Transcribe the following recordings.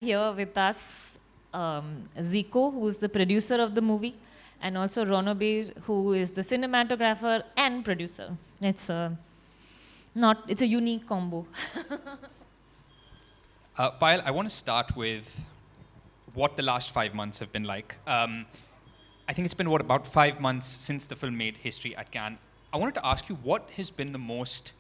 Here with us Zico, who is the producer of the movie, and also Ronobir, who is the cinematographer and producer. It's a it's a unique combo. Payal, I want to start with what the last 5 months have been like. I think it's been, about 5 months since the film made history at Cannes. I wanted to ask you, what has been the most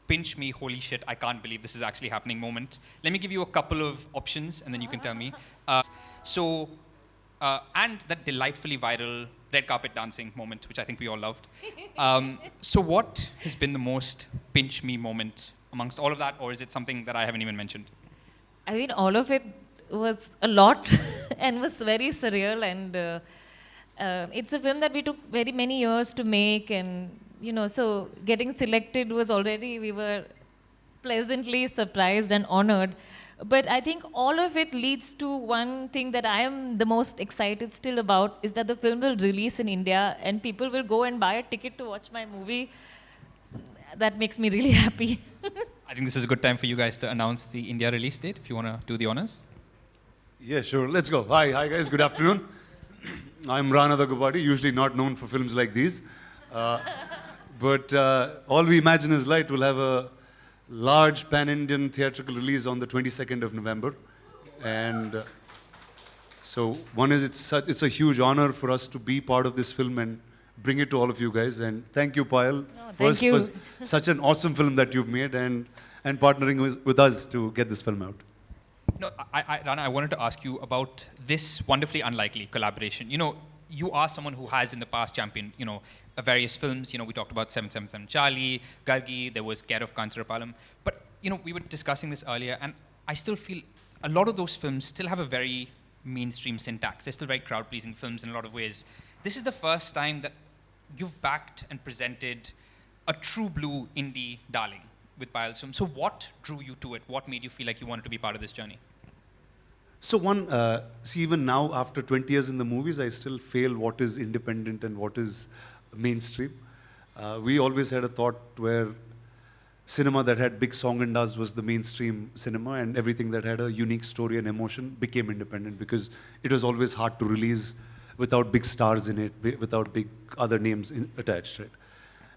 pinch me, holy shit, I can't believe this is actually happening moment? Let me give you a couple of options and then you can tell me. And that delightfully viral red carpet dancing moment, which I think we all loved. So what has been the most pinch me moment amongst all of that, or is it something that I haven't even mentioned? I mean, all of it was a lot and was very surreal. And it's a film that we took very many years to make, and so getting selected was already, we were pleasantly surprised and honored. But I think all of it leads to one thing that I am the most excited still about, is that the film will release in India and people will go and buy a ticket to watch my movie. That makes me really happy. I think this is a good time for you guys to announce the India release date, if you want to do the honors. Yeah, sure. Let's go. Hi guys. Good afternoon. I'm Rana Daggubati, usually not known for films like these. But All We Imagine Is Light will have a large pan-Indian theatrical release on the 22nd of November. And so one is, it's a huge honor for us to be part of this film and bring it to all of you guys. And thank you, Payal, thank you. for such an awesome film that you've made and partnering with us to get this film out. No, Rana, I wanted to ask you about this wonderfully unlikely collaboration. You are someone who has in the past championed, various films. We talked about 777 Charlie, Gargi, there was Care of Kancharapalam. But, we were discussing this earlier, and I still feel a lot of those films still have a very mainstream syntax. They're still very crowd-pleasing films in a lot of ways. This is the first time that you've backed and presented a true blue indie darling with Payal's film. So what drew you to it? What made you feel like you wanted to be part of this journey? So see, even now, after 20 years in the movies, I still fail what is independent and what is mainstream. We always had a thought where cinema that had big song and dance was the mainstream cinema, and everything that had a unique story and emotion became independent, because it was always hard to release without big stars in it, without big other names attached, right?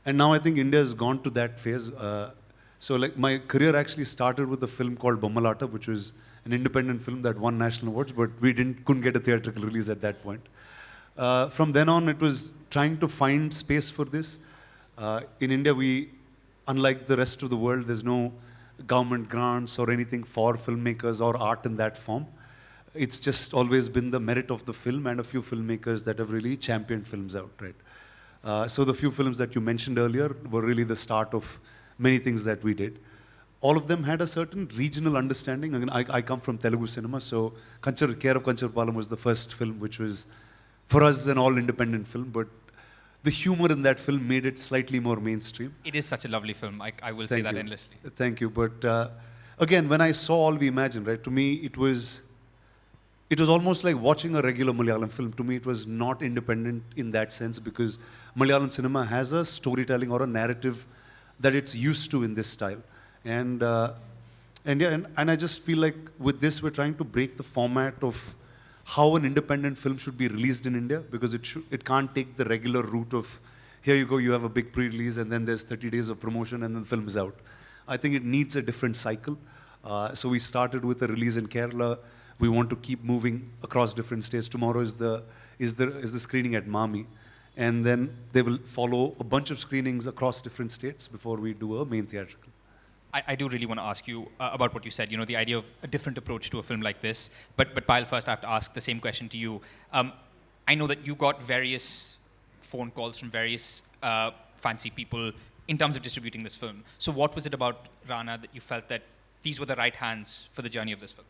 And now I think India has gone to that phase. So like my career actually started with a film called Bommalata, which was an independent film that won national awards, but we couldn't get a theatrical release at that point. From then on, it was trying to find space for this. In India, unlike the rest of the world, there's no government grants or anything for filmmakers or art in that form. It's just always been the merit of the film and a few filmmakers that have really championed films out, right? So the few films that you mentioned earlier were really the start of many things that we did. All of them had a certain regional understanding. Again, I come from Telugu cinema, so Care of Kancharapalam was the first film, which was, for us, an all-independent film, but the humor in that film made it slightly more mainstream. It is such a lovely film. I will say that endlessly. Thank you. But again, when I saw All We Imagine, right, to me, it was almost like watching a regular Malayalam film. To me, it was not independent in that sense, because Malayalam cinema has a storytelling or a narrative that it's used to in this style. And I just feel like with this, we're trying to break the format of how an independent film should be released in India, because it can't take the regular route of, here you go, you have a big pre-release, and then there's 30 days of promotion, and then the film is out. I think it needs a different cycle. So we started with a release in Kerala. We want to keep moving across different states. Tomorrow is the screening at Mami. And then they will follow a bunch of screenings across different states before we do a main theatrical. I do really want to ask you about what you said, the idea of a different approach to a film like this. But Payal, first I have to ask the same question to you. I know that you got various phone calls from various fancy people in terms of distributing this film. So what was it about Rana that you felt that these were the right hands for the journey of this film?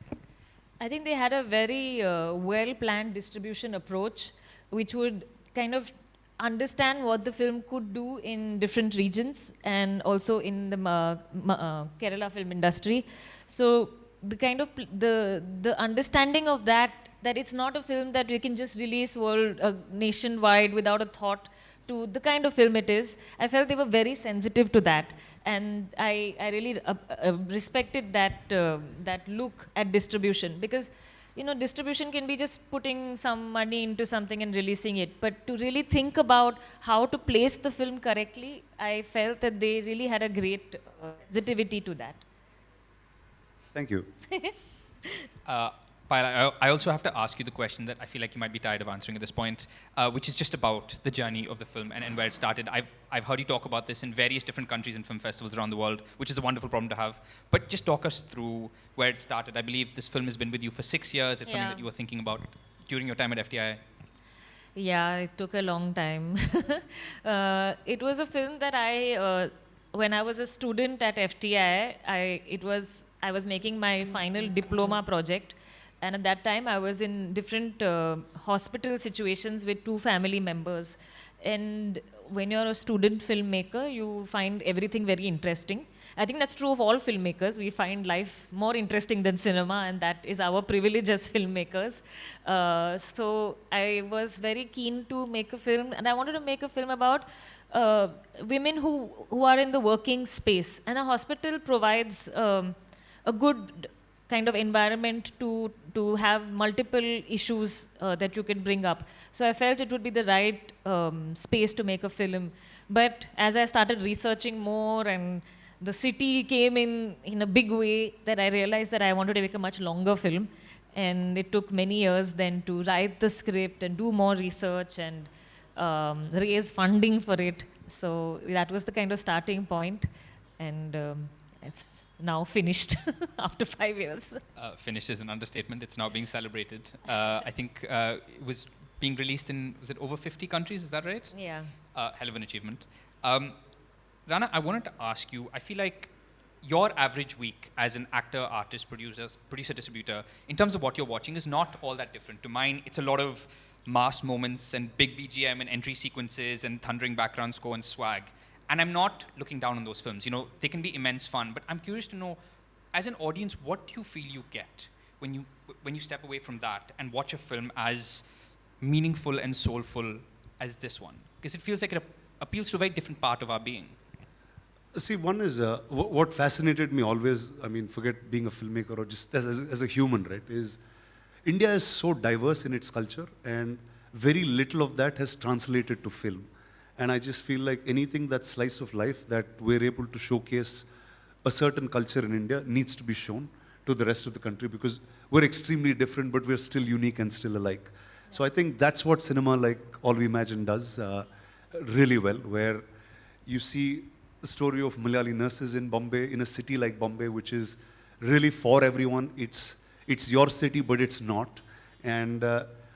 I think they had a very well-planned distribution approach, which would kind of understand what the film could do in different regions and also in the Kerala film industry. So the kind of the understanding of that it's not a film that we can just release nationwide without a thought to the kind of film it is. I felt they were very sensitive to that, and I really respected that look at distribution, because distribution can be just putting some money into something and releasing it, but to really think about how to place the film correctly, I felt that they really had a great sensitivity to that. Thank you. Payal, I also have to ask you the question that I feel like you might be tired of answering at this point, which is just about the journey of the film and where it started. I've heard you talk about this in various different countries and film festivals around the world, which is a wonderful problem to have. But just talk us through where it started. I believe this film has been with you for 6 years. It's something that you were thinking about during your time at FTI. Yeah, it took a long time. It was a film that when I was a student at FTI, I was making my final diploma project. And at that time, I was in different hospital situations with 2 family members. And when you're a student filmmaker, you find everything very interesting. I think that's true of all filmmakers. We find life more interesting than cinema, and that is our privilege as filmmakers. So I was very keen to make a film, and I wanted to make a film about women who are in the working space. And a hospital provides a good kind of environment to have multiple issues that you can bring up. So I felt it would be the right space to make a film. But as I started researching more and the city came in a big way, that I realized that I wanted to make a much longer film. And it took many years then to write the script and do more research and raise funding for it. So that was the kind of starting point. And it's now finished after 5 years. Finished is an understatement. It's now being celebrated. I think it was being released in, was it over 50 countries? Is that right? Yeah. Hell of an achievement. Rana, I wanted to ask you, I feel like your average week as an actor, artist, producer, distributor, in terms of what you're watching, is not all that different to mine. It's a lot of mass moments and big BGM and entry sequences and thundering background score and swag. And I'm not looking down on those films. They can be immense fun, but I'm curious to know, as an audience, what do you feel you get when you step away from that and watch a film as meaningful and soulful as this one? Because it feels like it appeals to a very different part of our being. See, one is, what fascinated me always, forget being a filmmaker or just as a human, right, is India is so diverse in its culture, and very little of that has translated to film. And I just feel like anything that's slice of life that we're able to showcase a certain culture in India needs to be shown to the rest of the country, because we're extremely different, but we're still unique and still alike. So I think that's what cinema like All We Imagine does really well, where you see the story of Malayali nurses in Bombay, in a city like Bombay, which is really for everyone. It's your city, but it's not. And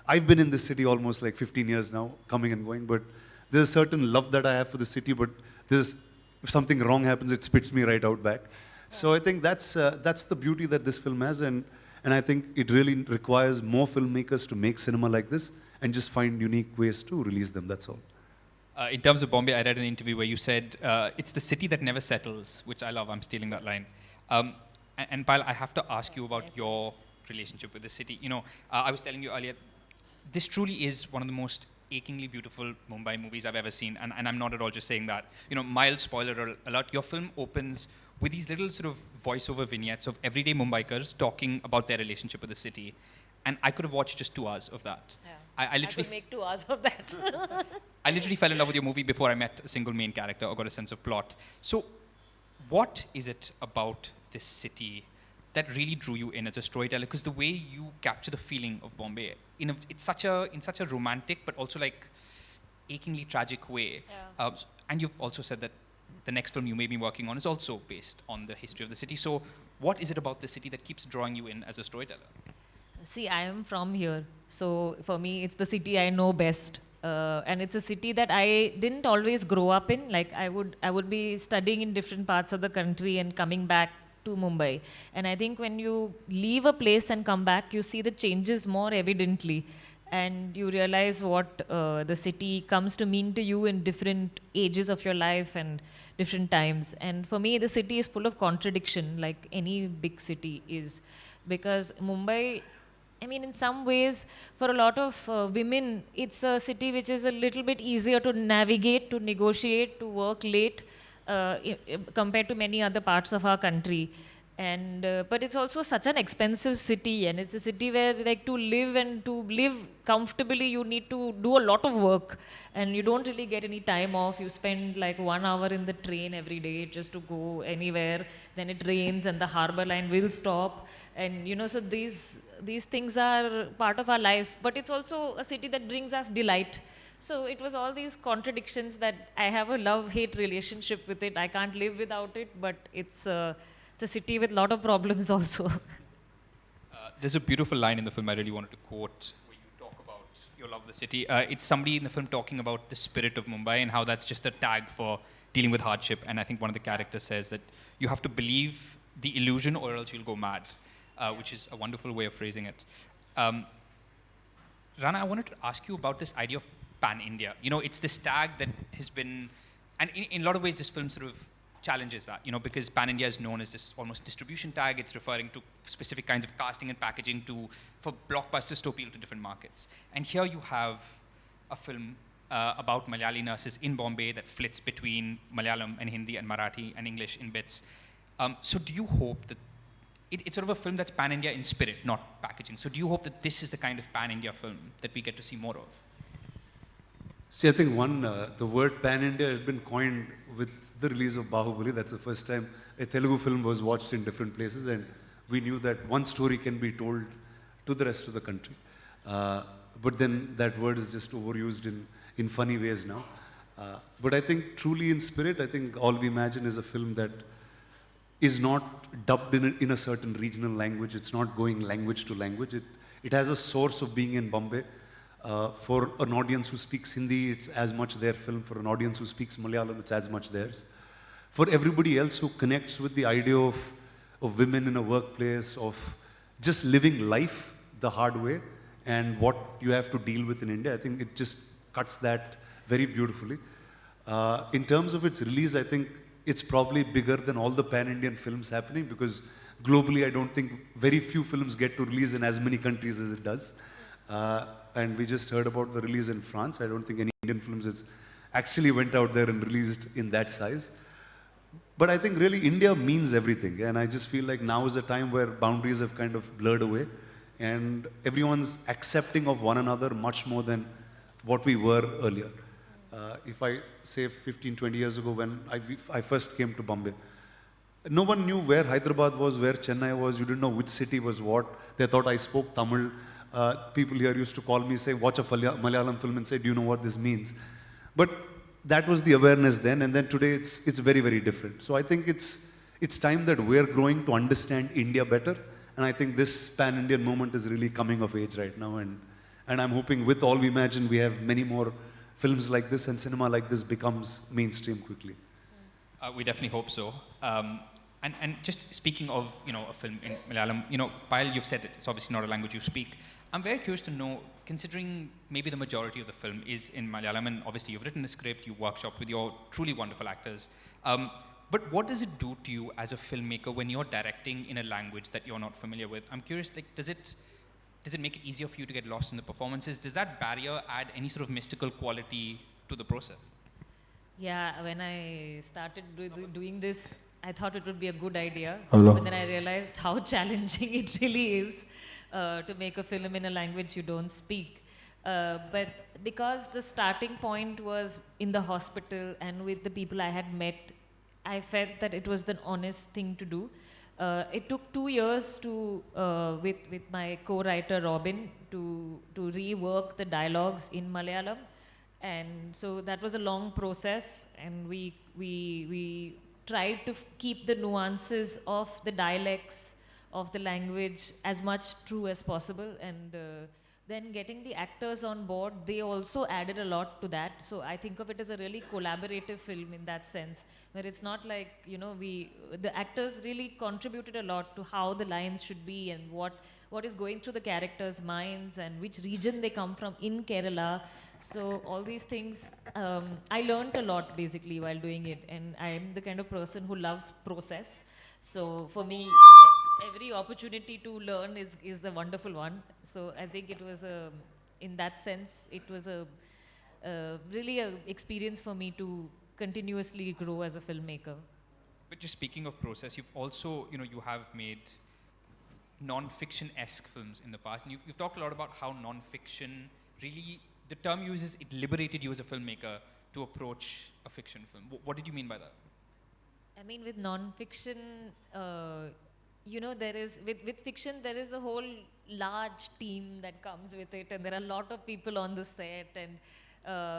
I've been in this city almost like 15 years now, coming and going, but there's a certain love that I have for the city, but if something wrong happens, it spits me right out back. So I think that's the beauty that this film has, and I think it really requires more filmmakers to make cinema like this and just find unique ways to release them, that's all. In terms of Bombay, I read an interview where you said, it's the city that never settles, which I love. I'm stealing that line. And Payal, I have to ask you about your relationship with the city. I was telling you earlier, this truly is one of the most achingly beautiful Mumbai movies I've ever seen, and I'm not at all just saying that. Mild spoiler alert, your film opens with these little sort of voiceover vignettes of everyday Mumbaikars talking about their relationship with the city, and I could have watched just 2 hours of that. Yeah. I literally could make 2 hours of that. I literally fell in love with your movie before I met a single main character or got a sense of plot. So what is it about this city that really drew you in as a storyteller? Because the way you capture the feeling of Bombay, in such a romantic but also like achingly tragic way. Yeah. And you've also said that the next film you may be working on is also based on the history of the city. So what is it about the city that keeps drawing you in as a storyteller? See, I am from here, so for me, it's the city I know best, and it's a city that I didn't always grow up in. Like I would be studying in different parts of the country and coming back to Mumbai. And I think when you leave a place and come back, you see the changes more evidently, and you realize what the city comes to mean to you in different ages of your life and different times. And for me, the city is full of contradiction, like any big city is, because Mumbai I mean, in some ways, for a lot of women, it's a city which is a little bit easier to navigate, to negotiate, to work late, compared to many other parts of our country. And but it's also such an expensive city, and it's a city where, like, to live comfortably, you need to do a lot of work, and you don't really get any time off. You spend like 1 hour in the train every day just to go anywhere. Then it rains, and the harbor line will stop, and so these things are part of our life. But it's also a city that brings us delight. So it was all these contradictions that I have a love-hate relationship with it. I can't live without it, but it's a city with a lot of problems also. There's a beautiful line in the film I really wanted to quote where you talk about your love of the city. It's somebody in the film talking about the spirit of Mumbai and how that's just a tag for dealing with hardship. And I think one of the characters says that you have to believe the illusion or else you'll go mad, which is a wonderful way of phrasing it. Rana, I wanted to ask you about this idea of pan-India. It's this tag that has been, and in a lot of ways this film sort of challenges that, because pan-India is known as this almost distribution tag. It's referring to specific kinds of casting and packaging for blockbusters to appeal to different markets. And here you have a film about Malayali nurses in Bombay that flits between Malayalam and Hindi and Marathi and English in bits. So do you hope that it's sort of a film that's pan-India in spirit, not packaging. So do you hope that this is the kind of pan-India film that we get to see more of? See, I think the word pan-India has been coined with the release of Bahubali. That's the first time a Telugu film was watched in different places, and we knew that one story can be told to the rest of the country. But then that word is just overused in funny ways now. But I think truly in spirit, I think All We Imagine is a film that is not dubbed in a certain regional language. It's not going language to language. It has a source of being in Bombay. For an audience who speaks Hindi, it's as much their film. For an audience who speaks Malayalam, it's as much theirs. For everybody else who connects with the idea of women in a workplace, of just living life the hard way and what you have to deal with in India, I think it just cuts that very beautifully. In terms of its release, I think it's probably bigger than all the pan-Indian films happening, because globally I don't think very few films get to release in as many countries as it does. And we just heard about the release in France. I don't think any Indian films has actually went out there and released in that size. But I think really India means everything. And I just feel like now is a time where boundaries have kind of blurred away. And everyone's accepting of one another much more than what we were earlier. If I say 15, 20 years ago when I first came to Bombay, no one knew where Hyderabad was, where Chennai was. You didn't know which city was what. They thought I spoke Tamil. People here used to call me, say, watch a Malayalam film and say, do you know what this means? But that was the awareness then, and then today it's very, very different. So I think it's time that we're growing to understand India better, and I think this pan-Indian movement is really coming of age right now, and I'm hoping with All We Imagine we have many more films like this and cinema like this becomes mainstream quickly. We definitely hope so. And just speaking of, a film in Malayalam, Payal, you've said it, it's obviously not a language you speak. I'm very curious to know, considering maybe the majority of the film is in Malayalam, and obviously you've written the script, you workshopped with your truly wonderful actors. But what does it do to you as a filmmaker when you're directing in a language that you're not familiar with? I'm curious, does it make it easier for you to get lost in the performances? Does that barrier add any sort of mystical quality to the process? Yeah, when I started doing this, I thought it would be a good idea. Hello. But then I realized how challenging it really is to make a film in a language you don't speak. But because the starting point was in the hospital and with the people I had met, I felt that it was the honest thing to do. It took 2 years with my co-writer Robin to rework the dialogues in Malayalam. And so that was a long process, and we tried to keep the nuances of the dialects of the language as much true as possible, and then getting the actors on board, they also added a lot to that. So I think of it as a really collaborative film in that sense, where it's not like, the actors really contributed a lot to how the lines should be and what is going through the characters' minds and which region they come from in Kerala. So all these things, I learned a lot basically while doing it, and I'm the kind of person who loves process. So for me, every opportunity to learn is a wonderful one. So I think it was a, in that sense, it was really a experience for me to continuously grow as a filmmaker. But just speaking of process, you've also, you have made non-fiction-esque films in the past, and you've talked a lot about how non-fiction really, the term uses, it liberated you as a filmmaker to approach a fiction film. What did you mean by that? I mean, with non-fiction, there is, with fiction, there is a whole large team that comes with it, and there are a lot of people on the set. And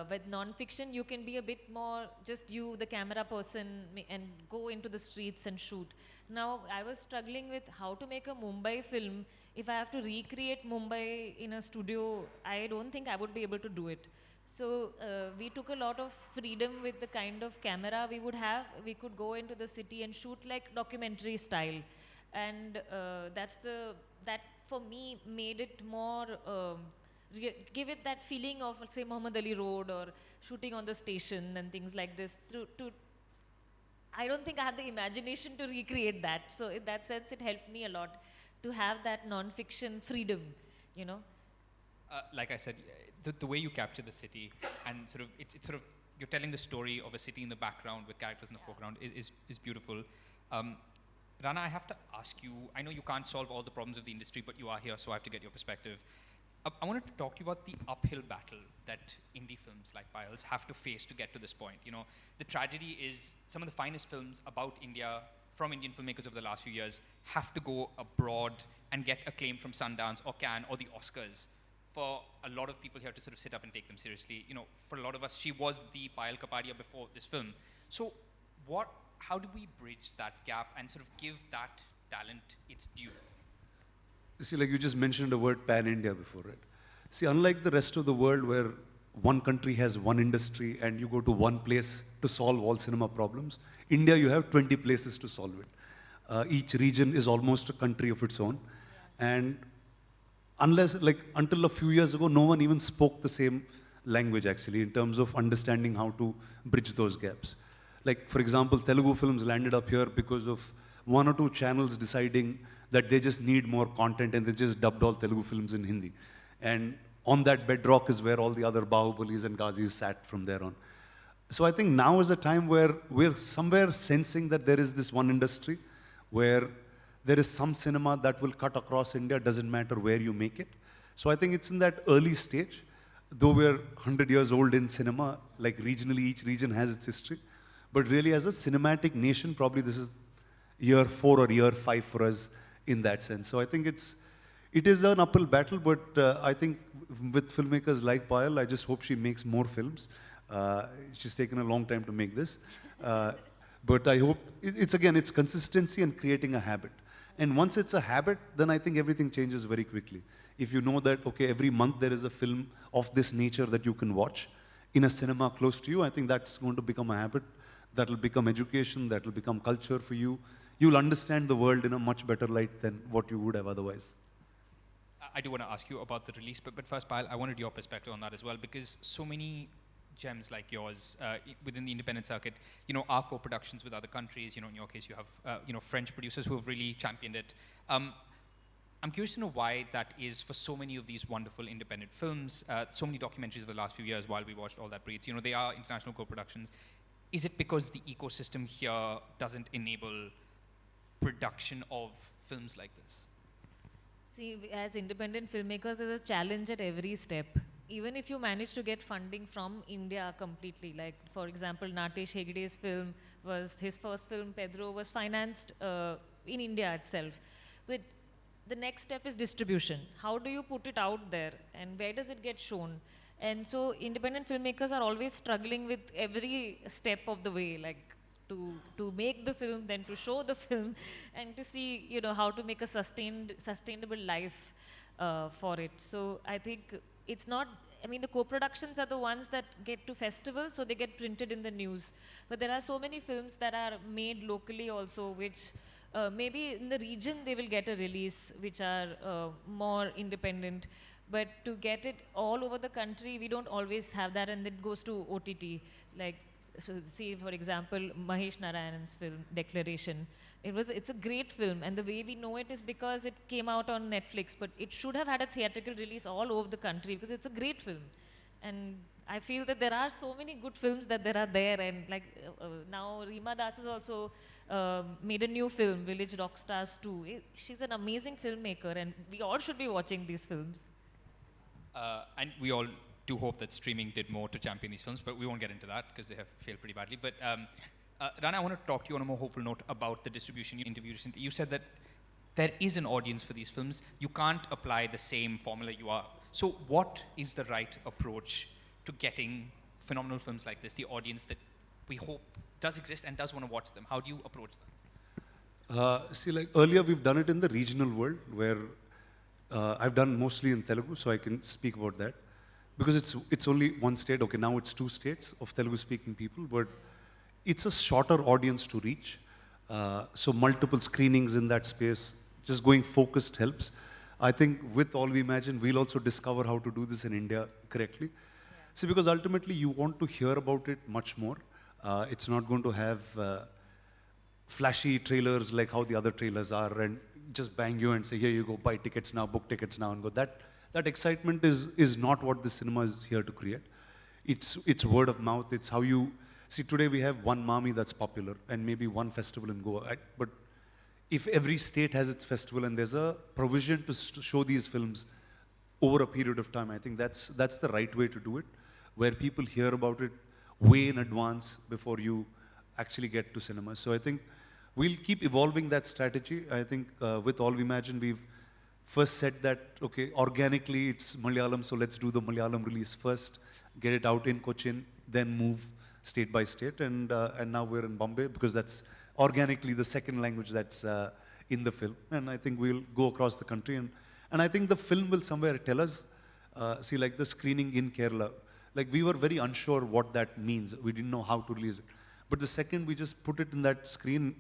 with non-fiction, you can be a bit more just you, the camera person, and go into the streets and shoot. Now, I was struggling with how to make a Mumbai film. If I have to recreate Mumbai in a studio, I don't think I would be able to do it. So we took a lot of freedom with the kind of camera we would have. We could go into the city and shoot like documentary style, and that for me made it more give it that feeling of, let's say, Muhammad Ali Road or shooting on the station and things like this. I don't think I have the imagination to recreate that. So in that sense, it helped me a lot to have that non-fiction freedom, you know. Like I said, the way you capture the city and sort of, it's sort of, you're telling the story of a city in the background with characters in the foreground is beautiful. Rana, I have to ask you, I know you can't solve all the problems of the industry, but you are here, so I have to get your perspective. I wanted to talk to you about the uphill battle that indie films like Payal's have to face to get to this point. You know, the tragedy is some of the finest films about India from Indian filmmakers over the last few years have to go abroad and get acclaim from Sundance or Cannes or the Oscars for a lot of people here to sort of sit up and take them seriously. You know, for a lot of us, she was the Payal Kapadia before this film. So how do we bridge that gap and sort of give that talent its due? See, like you just mentioned the word pan-India before, right? See, unlike the rest of the world where one country has one industry and you go to one place to solve all cinema problems, India, you have 20 places to solve it. Each region is almost a country of its own. And until a few years ago, no one even spoke the same language actually in terms of understanding how to bridge those gaps. Like, for example, Telugu films landed up here because of one or two channels deciding that they just need more content and they just dubbed all Telugu films in Hindi. And on that bedrock is where all the other Bahubalis and Ghazis sat from there on. So I think now is a time where we're somewhere sensing that there is this one industry where there is some cinema that will cut across India, doesn't matter where you make it. So I think it's in that early stage, though we're 100 years old in cinema, like regionally each region has its history. But really as a cinematic nation, probably this is year 4 or year 5 for us in that sense. So I think it is an uphill battle, but I think with filmmakers like Payal, I just hope she makes more films. She's taken a long time to make this. But I hope, it's consistency and creating a habit. And once it's a habit, then I think everything changes very quickly. If you know that, okay, every month there is a film of this nature that you can watch in a cinema close to you, I think that's going to become a habit. That will become education, that will become culture for you. You'll understand the world in a much better light than what you would have otherwise. I do want to ask you about the release, but first, Payal, I wanted your perspective on that as well, because so many gems like yours within the independent circuit, are co-productions with other countries. In your case, you have, French producers who have really championed it. I'm curious to know why that is for so many of these wonderful independent films, so many documentaries of the last few years while we watched All That Breathes. They are international co-productions. Is it because the ecosystem here doesn't enable production of films like this? See, as independent filmmakers, there's a challenge at every step. Even if you manage to get funding from India completely, like for example, Natesh Hegde's film was, his first film, Pedro, was financed in India itself. But the next step is distribution. How do you put it out there and where does it get shown? And so independent filmmakers are always struggling with every step of the way, like to make the film, then to show the film, and to see, how to make a sustainable life for it. So I think it's not, the co-productions are the ones that get to festivals, so they get printed in the news. But there are so many films that are made locally also, which maybe in the region they will get a release, which are more independent. But to get it all over the country, we don't always have that, and it goes to OTT. Like, so see, for example, Mahesh Narayanan's film, Declaration. It's a great film, and the way we know it is because it came out on Netflix, but it should have had a theatrical release all over the country because it's a great film. And I feel that there are so many good films that there are there, and like now Reema Das has also made a new film, Village Rockstars 2. She's an amazing filmmaker, and we all should be watching these films. And we all do hope that streaming did more to champion these films, but we won't get into that because they have failed pretty badly. But Rana, I want to talk to you on a more hopeful note about the distribution. You interviewed recently. You said that there is an audience for these films. You can't apply the same formula you are. So what is the right approach to getting phenomenal films like this, the audience that we hope does exist and does want to watch them? How do you approach them? See, like earlier we've done it in the regional world where I've done mostly in Telugu, so I can speak about that. Because it's only one state. Okay, now it's 2 states of Telugu-speaking people, but it's a shorter audience to reach. So multiple screenings in that space, just going focused helps. I think with All We Imagine, we'll also discover how to do this in India correctly. Yeah. See, because ultimately you want to hear about it much more. It's not going to have flashy trailers like how the other trailers are and just bang you and say, here you go, buy tickets now, book tickets now and go. That excitement is not what the cinema is here to create. It's word of mouth. It's how you see. Today we have one Mami that's popular and maybe one festival in Goa. But if every state has its festival and there's a provision to show these films over a period of time, I think that's the right way to do it, where people hear about it way in advance before you actually get to cinema. So I think we'll keep evolving that strategy. I think with All We Imagine, we've first said that, okay, organically it's Malayalam, so let's do the Malayalam release first, get it out in Cochin, then move state by state. And now we're in Bombay because that's organically the second language that's in the film. And I think we'll go across the country. And I think the film will somewhere tell us, see, like the screening in Kerala, like we were very unsure what that means. We didn't know how to release it. But the second we just put it in that screen,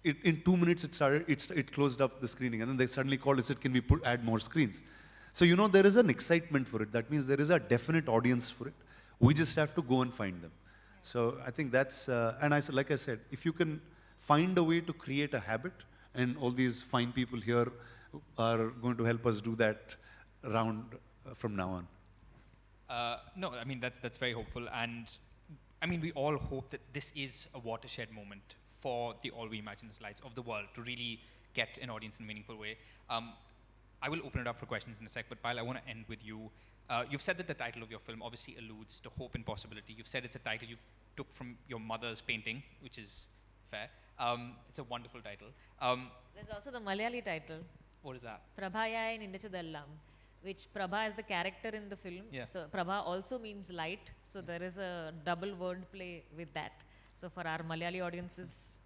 in 2 minutes it closed up the screening. And then they suddenly called and said, can we add more screens? So, you know, there is an excitement for it. That means there is a definite audience for it. We just have to go and find them. So I think that's, like I said, if you can find a way to create a habit, and all these fine people here are going to help us do that around from now on. No, I mean, that's very hopeful. And I mean, we all hope that this is a watershed moment for the All We Imagine Lights of the world to really get an audience in a meaningful way. I will open it up for questions in a sec, but Payal, I want to end with you. You've said that the title of your film obviously alludes to hope and possibility. You've said it's a title you took from your mother's painting, which is fair. It's a wonderful title. There's also the Malayali title. What is that? Prabhayai Nindachadellam, which Prabha is the character in the film. Yeah. So Prabha also means light. So there is a double word play with that. So for our Malayali audiences.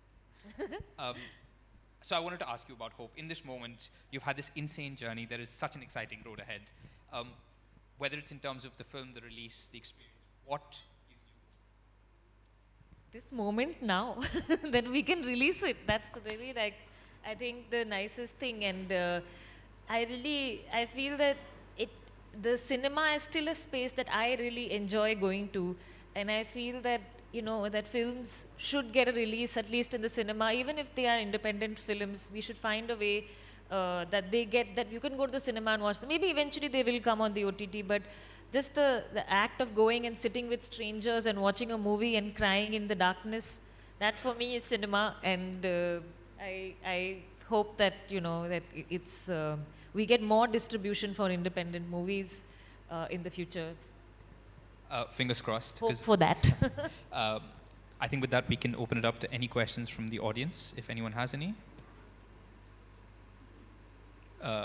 So I wanted to ask you about hope. In this moment, you've had this insane journey. There is such an exciting road ahead. Whether it's in terms of the film, the release, the experience, what gives you hope? This moment now, then we can release it. That's really like, I think the nicest thing. And I feel that the cinema is still a space that I really enjoy going to. And I feel that, you know, that films should get a release, at least in the cinema. Even if they are independent films, we should find a way that you can go to the cinema and watch them. Maybe eventually they will come on the OTT, but just the act of going and sitting with strangers and watching a movie and crying in the darkness, that for me is cinema. And I hope that, you know, that we get more distribution for independent movies in the future. Fingers crossed. Hope for that. I think with that we can open it up to any questions from the audience, if anyone has any.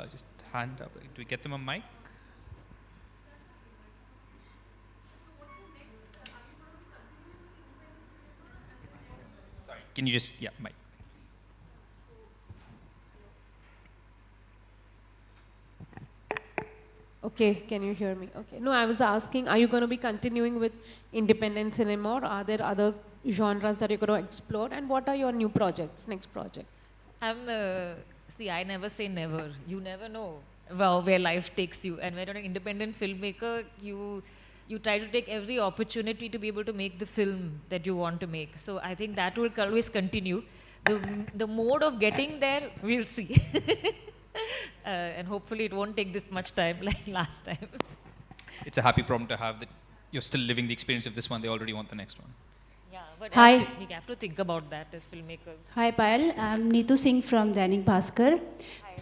Just hand up. Do we get them a mic? Sorry, can you just, yeah, mic. Okay, can you hear me? Okay. No, I was asking, are you going to be continuing with independent cinema, or are there other genres that you're going to explore? And what are your new projects, next projects? See, I never say never. You never know where life takes you. And when you're an independent filmmaker, you try to take every opportunity to be able to make the film that you want to make. So I think that will always continue. the mode of getting there, we'll see. And hopefully it won't take this much time like last time. It's a happy problem to have that you're still living the experience of this one. They already want the next one. Yeah, but Hi. we have to think about that as filmmakers. Hi Payal, I am Neetu Singh from Dainik Bhaskar.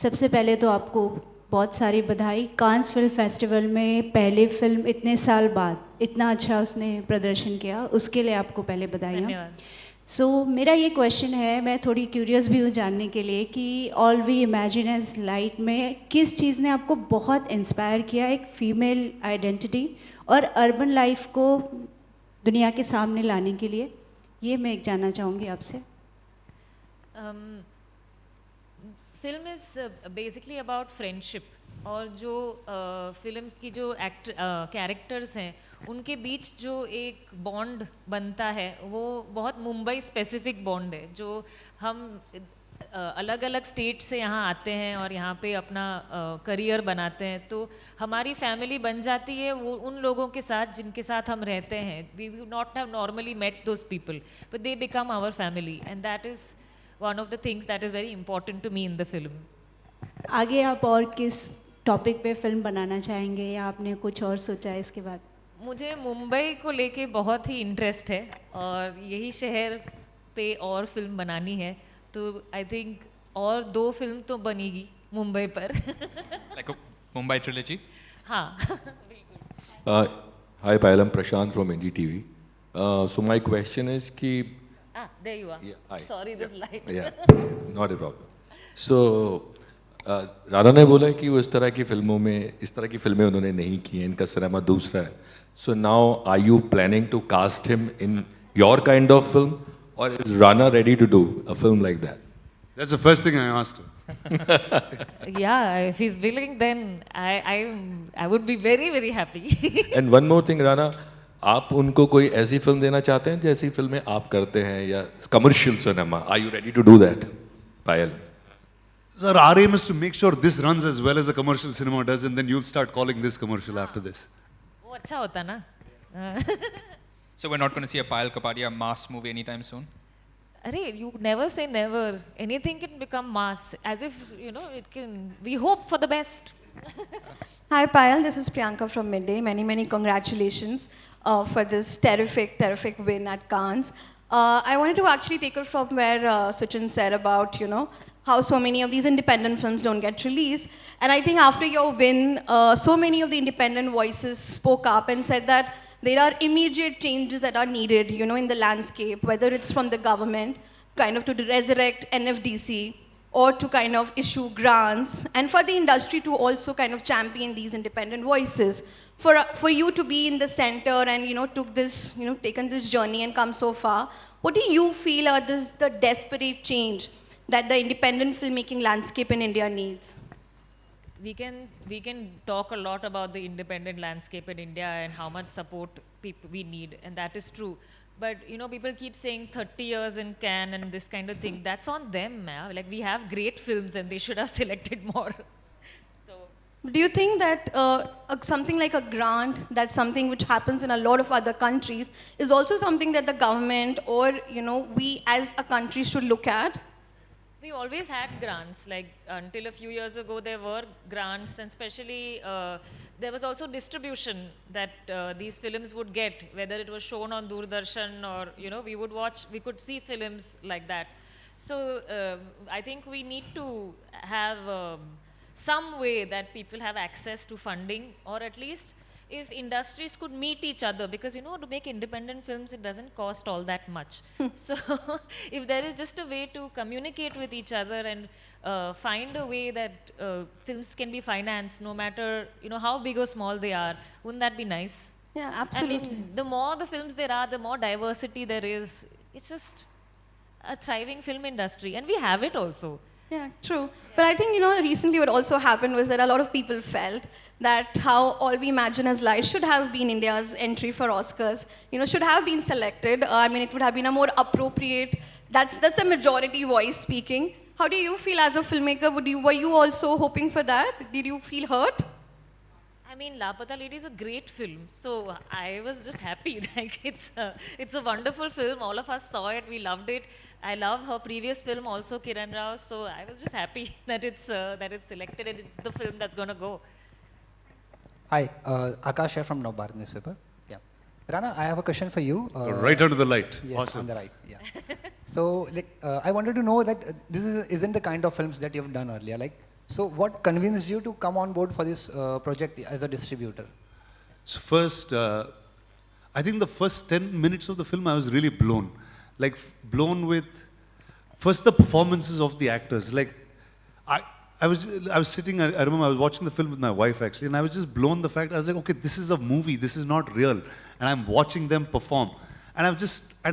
सबसे पहले तो आपको बहुत सारी बधाई. Cannes film festival में पहली film इतने साल बाद इतना अच्छा उसने प्रदर्शन किया, उसके लिए आपको पहले बधाई. धन्यवाद. सो मेरा ये क्वेश्चन है, मैं थोड़ी क्यूरियस भी हूँ जानने के लिए कि all we imagine as light में किस चीज़ ने आपको बहुत इंस्पायर किया एक फीमेल आइडेंटिटी और अर्बन लाइफ को दुनिया के सामने लाने के लिए, ये मैं एक जानना चाहूँगी आपसे. Film is basically about friendship, और जो फिल्म की जो कैरेक्टर्स हैं उनके बीच जो एक बॉन्ड बनता है वो बहुत मुंबई स्पेसिफिक बॉन्ड है. जो हम अलग अलग स्टेट से यहाँ आते हैं और यहाँ पे अपना करियर बनाते हैं, तो हमारी फैमिली बन जाती है वो उन लोगों के साथ जिनके साथ हम रहते हैं. We would not have normally met those people, but they become our family, and that is one of the things that is very important to me in the film. आगे आप और किस टॉपिक पे फिल्म बनाना चाहेंगे या आपने कुछ और सोचा है इसके बाद? मुझे मुंबई को लेके बहुत ही इंटरेस्ट है और यही शहर पे और फिल्म बनानी है, तो आई थिंक और 2 फिल्म तो बनेगी मुंबई पर. Like a Mumbai trilogy? हाँ. Hi Payal, I'm Prashant from NDTV. So my question is कि There you are. Yeah, hi. Sorry, this light. yeah, not a problem. So Rana ने बोला कि वो इस तरह की फिल्मों में इस तरह की फिल्में उन्होंने नहीं की हैं, इनका सिनेमा दूसरा है. So now are you planning to cast him in your kind of film, or is Rana ready to do a film like that? That's the first thing I asked her. Yeah, if he's willing, then I would be very, very happy. And one more thing, Rana, आप उनको कोई ऐसी film देना चाहते हैं जैसी फिल्में आप करते हैं या commercial cinema? Are you ready to do that, Payal? Sir, our aim is to make sure this runs as well as a commercial cinema does, and then you'll start calling this commercial after this. वो अच्छा होता ना. So we're not going to see a Payal Kapadiya mass movie anytime soon? Arey, you never say never. Anything can become mass, as if, you know, it can. We hope for the best. Hi Payal, this is Priyanka from Midday. Many, many congratulations for this terrific win at Cannes. I wanted to actually take it from where Suchin said about, you know, how so many of these independent films don't get released. And I think after your win, so many of the independent voices spoke up and said that there are immediate changes that are needed, you know, in the landscape, whether it's from the government, kind of to resurrect NFDC, or to kind of issue grants, and for the industry to also kind of champion these independent voices. For you to be in the center and, you know, taken this journey and come so far, what do you feel are the desperate change that the independent filmmaking landscape in India needs? We can talk a lot about the independent landscape in India and how much support we need, and that is true. But, you know, people keep saying 30 years in Cannes and this kind of thing. That's on them, man. Like, we have great films and they should have selected more. So, Do you think that something like a grant, that's something which happens in a lot of other countries, is also something that the government or, you know, we as a country should look at? we always had grants. Like, until a few years ago, there were grants, and especially there was also distribution that these films would get, whether it was shown on Doordarshan or, you know, we could see films like that. So I think we need to have some way that people have access to funding, or at least if industries could meet each other, because, you know, to make independent films, it doesn't cost all that much. So if there is just a way to communicate with each other and find a way that films can be financed, no matter, you know, how big or small they are, wouldn't that be nice? Yeah, absolutely. I mean, the more the films there are, the more diversity there is. It's just a thriving film industry, and we have it also. Yeah, true. But I think, you know, recently what also happened was that a lot of people felt that how All We Imagine as Light should have been India's entry for Oscars, you know, should have been selected. I mean, it would have been a more appropriate, that's a majority voice speaking. How do you feel as a filmmaker? Were you also hoping for that? Did you feel hurt? I mean, Lapata Lady is a great film. So I was just happy. Like it's a wonderful film. All of us saw it. We loved it. I love her previous film also, Kiran Rao. So I was just happy that it's selected and it's the film that's gonna go. Hi, Akash here from Navbharat newspaper. Yeah, Rana, I have a question for you. Right under the light. Yes, Awesome. on the right. Yeah. So, like, I wanted to know that isn't the kind of films that you've done earlier. Like, so what convinced you to come on board for this project as a distributor? So first, I think the first 10 minutes of the film, I was really blown. Like, blown with, first the performances of the actors. Like, I was sitting, I remember I was watching the film with my wife actually, and I was just blown the fact, I was like, okay, this is a movie, this is not real. And I'm watching them perform. And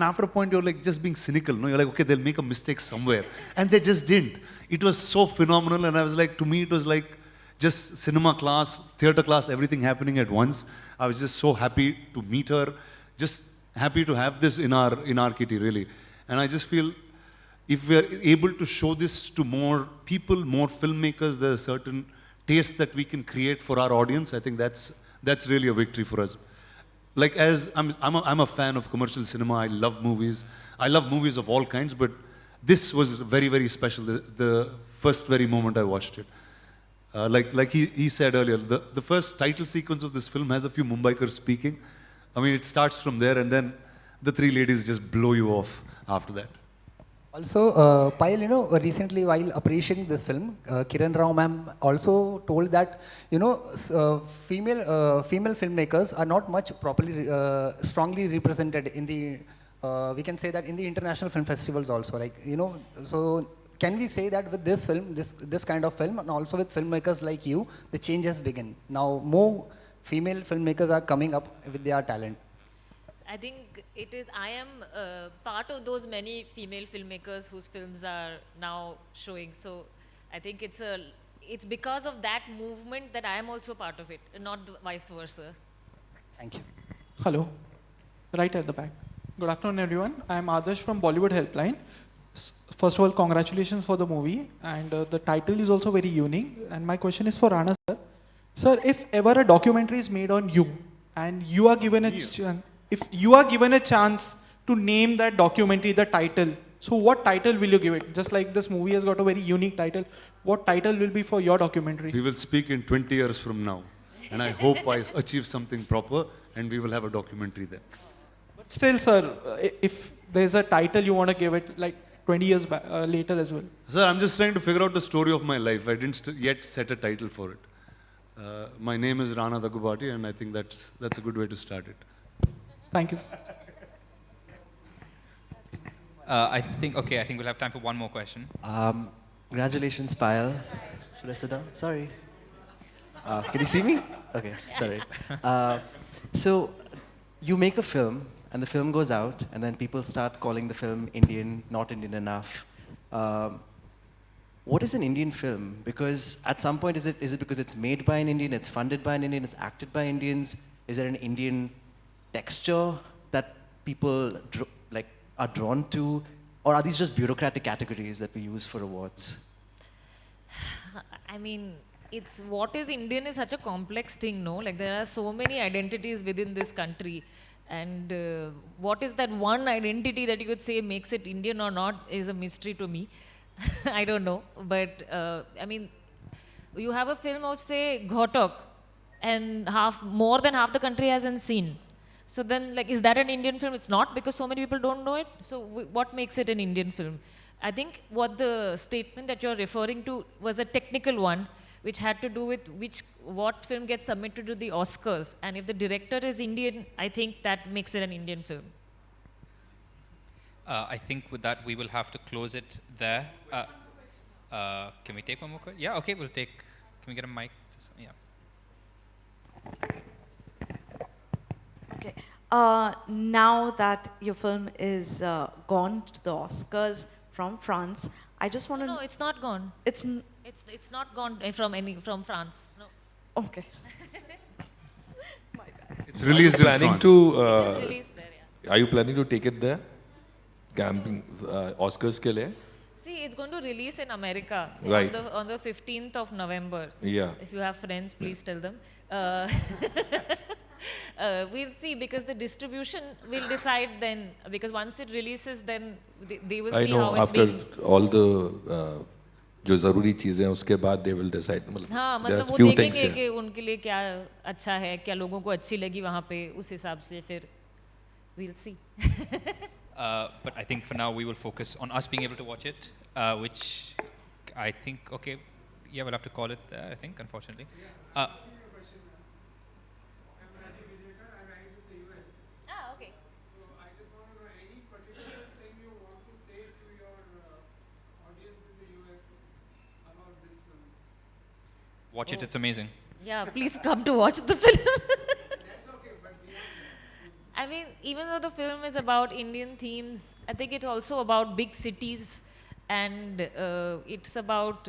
after a point, you're like just being cynical. No? You're like, okay, they'll make a mistake somewhere. And they just didn't. It was so phenomenal. And I was like, to me, it was like just cinema class, theater class, everything happening at once. I was just so happy to meet her. Just happy to have this in our kitty, really. And I just feel if we are able to show this to more people, more filmmakers, there's a certain taste that we can create for our audience. I think that's really a victory for us. Like, as I'm a fan of commercial cinema. I love movies. I love movies of all kinds, but this was very, very special. The first very moment I watched it. Like he said earlier, the first title sequence of this film has a few Mumbaikars speaking. I mean, it starts from there, and then the three ladies just blow you off after that. Also, Payal, you know, recently while appreciating this film, Kiran Rao ma'am also told that, you know, female filmmakers are not much properly, strongly represented in the, we can say that in the international film festivals also, like, you know, so can we say that with this film, this kind of film, and also with filmmakers like you, the change has begun. Now more female filmmakers are coming up with their talent. I think it is, I am part of those many female filmmakers whose films are now showing. So I think it's because of that movement that I am also part of it, not vice versa. Thank you. Hello, right at the back. Good afternoon, everyone. I am Adarsh from Bollywood Helpline. First of all, congratulations for the movie, and the title is also very unique. And my question is for Rana sir. Sir, if ever a documentary is made on you, and you are given a chance, if you are given a chance to name that documentary, the title, so what title will you give it? Just like this movie has got a very unique title, what title will be for your documentary? We will speak in 20 years from now, and I hope I achieve something proper, and we will have a documentary there. But still, sir, if there's a title you want to give it, like 20 years later as well. Sir, I'm just trying to figure out the story of my life. I didn't yet set a title for it. My name is Rana Daggubati, and I think that's a good way to start it. Thank you. I think we'll have time for one more question. Congratulations, Payal. Should I sit down? Sorry. Can you see me? Okay, sorry. So, you make a film, and the film goes out, and then people start calling the film Indian, not Indian enough. What is an Indian film? Because at some point, is it because it's made by an Indian, it's funded by an Indian, it's acted by Indians? Is there an Indian texture that people are drawn to, or are these just bureaucratic categories that we use for awards? I mean, it's what is Indian is such a complex thing, no? Like there are so many identities within this country, and what is that one identity that you could say makes it Indian or not is a mystery to me. I don't know, but I mean, you have a film of say Ghotok, and more than half the country hasn't seen. So then, like, is that an Indian film? It's not, because so many people don't know it. So what makes it an Indian film? I think what the statement that you're referring to was a technical one, which had to do with what film gets submitted to the Oscars. And if the director is Indian, I think that makes it an Indian film. I think with that, we will have to close it there. Can we take one more question? Yeah, okay, can we get a mic? Yeah. Okay. Now that your film is gone to the Oscars from France, I just want to. No, it's not gone. It's not gone from France. No. Okay. My bad. It's released in France. It is released there, yeah. Are you planning to take it there? Camping Oscars ke liye? See, it's going to release in America Right. on the 15th of November. Yeah. If you have friends, please tell them. We'll see, because the distribution will decide then. Because once it releases, then they will I see know, how it's after being. all the जो ज़रूरी चीज़ें हैं उसके बाद they will decide. हाँ, there are मतलब वो few things देखेंगे here. कि उनके लिए क्या अच्छा है, क्या लोगों को अच्छी लगी वहाँ पे, उस हिसाब से फिर we'll see. But I think for now we will focus on us being able to watch it, which I think, okay, yeah, we'll have to call it there, I think, unfortunately. Okay. Watch it, it's amazing. Yeah, please come to watch the film. I mean, even though the film is about Indian themes, I think it's also about big cities, and it's about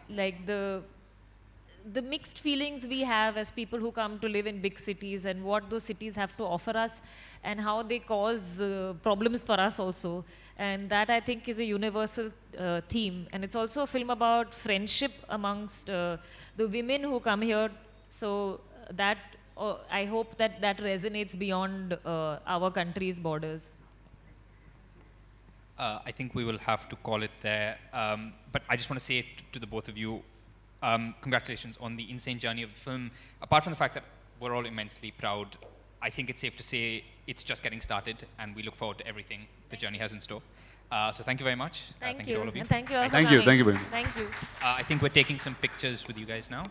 like the mixed feelings we have as people who come to live in big cities, and what those cities have to offer us, and how they cause problems for us also. And that, I think, is a universal theme. And it's also a film about friendship amongst the women who come here. So that I hope that resonates beyond our country's borders. I think we will have to call it there. But I just want to say to the both of you, congratulations on the insane journey of the film. Apart from the fact that we're all immensely proud, I think it's safe to say it's just getting started, and we look forward to everything the journey has in store. So thank you very much. Thank you you. to all of you. And thank you all for Thank you. coming. Thank you very much. Thank you. I think we're taking some pictures with you guys now.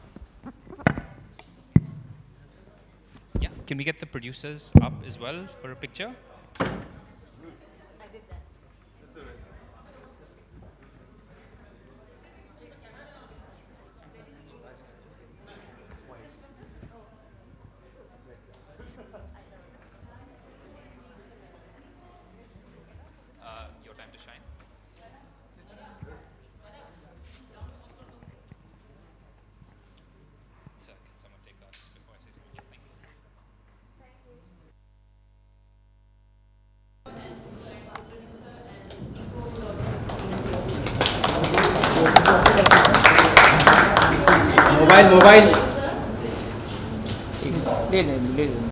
Yeah, can we get the producers up as well for a picture? Your time to shine. So, can someone take that before I say something? Yeah, thank you. Mobile mobile ले ले ले